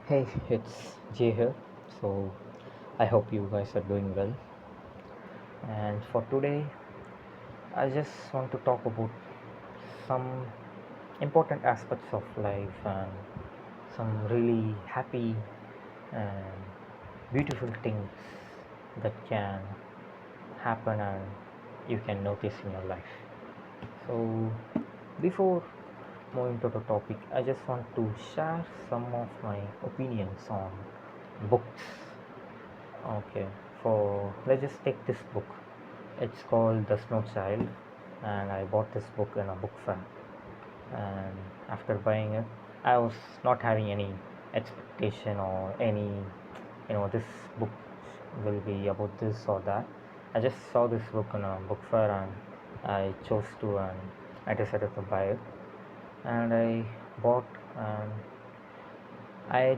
Hey, it's Jay here. So, I hope you guys are doing well. And for today, I just want to talk about some important aspects of life and some really happy and beautiful things that can happen and you can notice in your life. So, before moving to the topic, I just want to share some of my opinions on books. Okay, for let's just take this book. It's called The Snow Child, and I bought this book in a book fair. And after buying it, I was not having any expectation or any, this book will be about this or that. I just saw this book in a book fair and I chose to, and I decided to buy it. And I bought, and I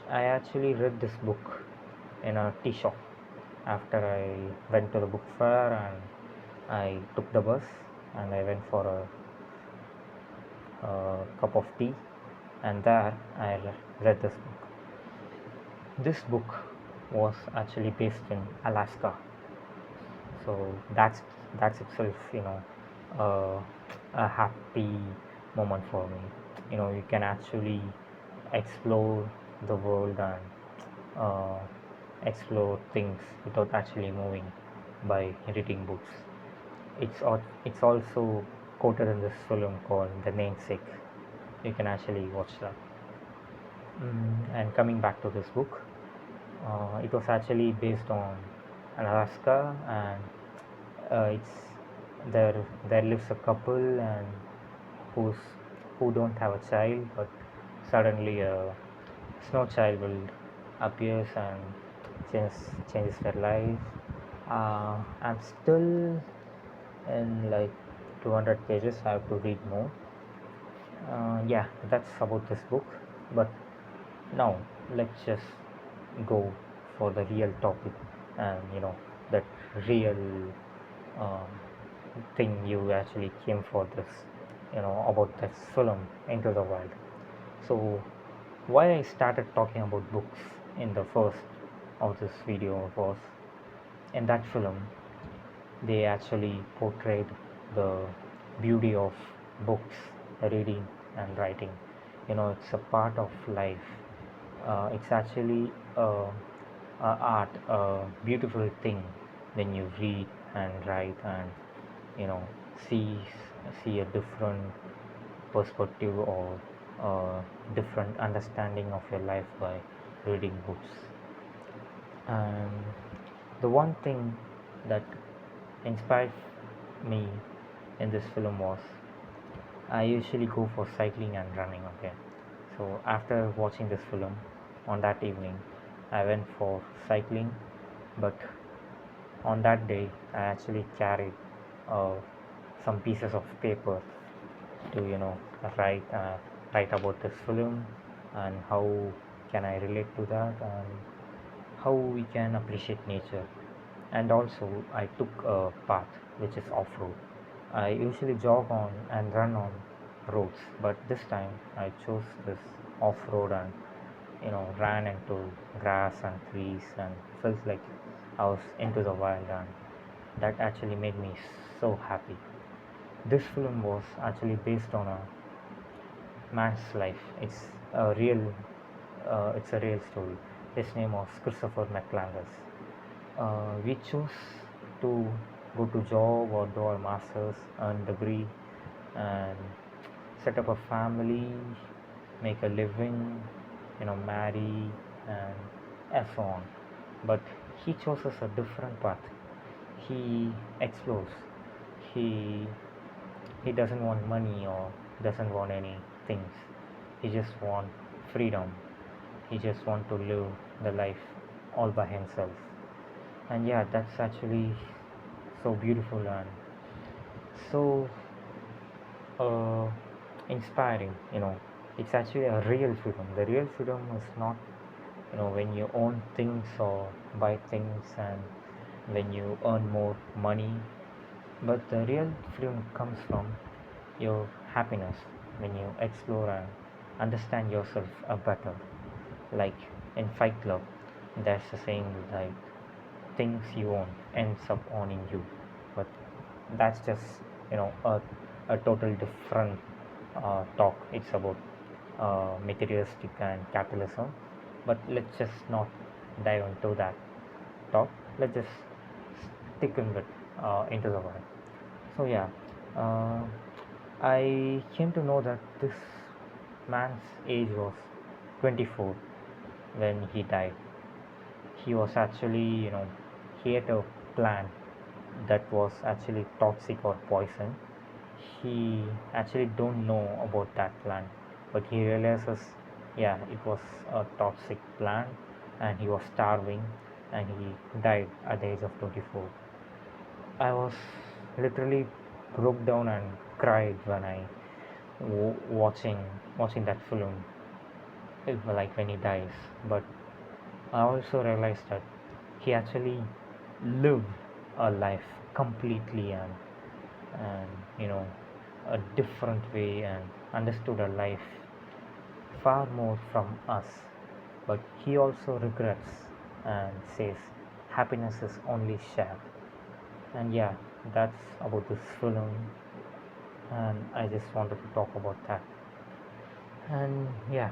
actually read this book in a tea shop after I went to the book fair and I took the bus and I went for a cup of tea, and there I read this book. This book was actually based in Alaska, so that's itself, uh, a happy moment for me. You can actually explore the world and uh, explore things without actually moving by reading books. It's also quoted in this film called The Namesake. You can actually watch that. And coming back to this book, it was actually based on Alaska, and it's there lives a couple and who's who don't have a child, but suddenly a snow child will appears and changes their life. I'm still in like 200 pages. I have to read more. Yeah, that's about this book. But now let's just go for the real topic, and that real uh, thing you actually came for this, about this film Into the Wild. So why I started talking about books in the first of this video was, in that film they actually portrayed the beauty of books, reading and writing. It's a part of life. It's actually a art, a beautiful thing when you read and write and you know see see a different perspective or a different understanding of your life by reading books. And the one thing that inspired me in this film was, I usually go for cycling and running. Okay, so after watching this film on that evening, I went for cycling, but on that day I actually carried uh, some pieces of paper to write write about this film and how can I relate to that and how we can appreciate nature. And also I took a path which is off-road. I usually jog on and run on roads, but this time I chose this off-road and ran into grass and trees and felt like I was into the wild, and that actually made me so happy. This film was actually based on a man's life. It's a real story. His name was Christopher McClanders. We choose to go to job or do our masters, earn degree, and set up a family, make a living, marry, and so on. But he chooses a different path. He explores. He he doesn't want money or doesn't want any things. He just want freedom. He just want to live the life all by himself. And yeah, that's actually so beautiful and so uh, inspiring. It's actually a real freedom. The real freedom is not when you own things or buy things and when you earn more money, but the real freedom comes from your happiness when you explore and understand yourself better. Like in Fight Club, there's a saying like things you own ends up owning you, but that's just a total different talk. It's about materialistic and capitalism, but let's just not dive into that talk. Let's just stick in with into the world. So yeah, uh, I came to know that this man's age was 24 when he died. He was actually, he had a plant that was actually toxic or poison. He actually don't know about that plant, but he realizes, yeah, it was a toxic plant, and he was starving, and he died at the age of 24. I was literally broke down and cried when I watching that film, like when he dies. But I also realized that he actually lived a life completely, and a different way, and understood a life far more from us. But he also regrets and says happiness is only shared. And yeah, that's about this film, and I just wanted to talk about that. And yeah,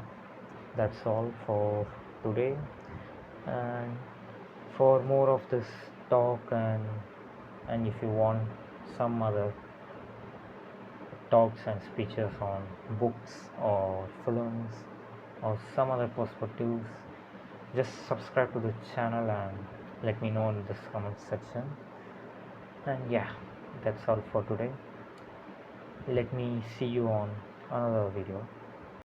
that's all for today. And for more of this talk, and if you want some other talks and speeches on books or films or some other perspectives, just subscribe to the channel and let me know in this comment section. And yeah, that's all for today. Let me see you on another video.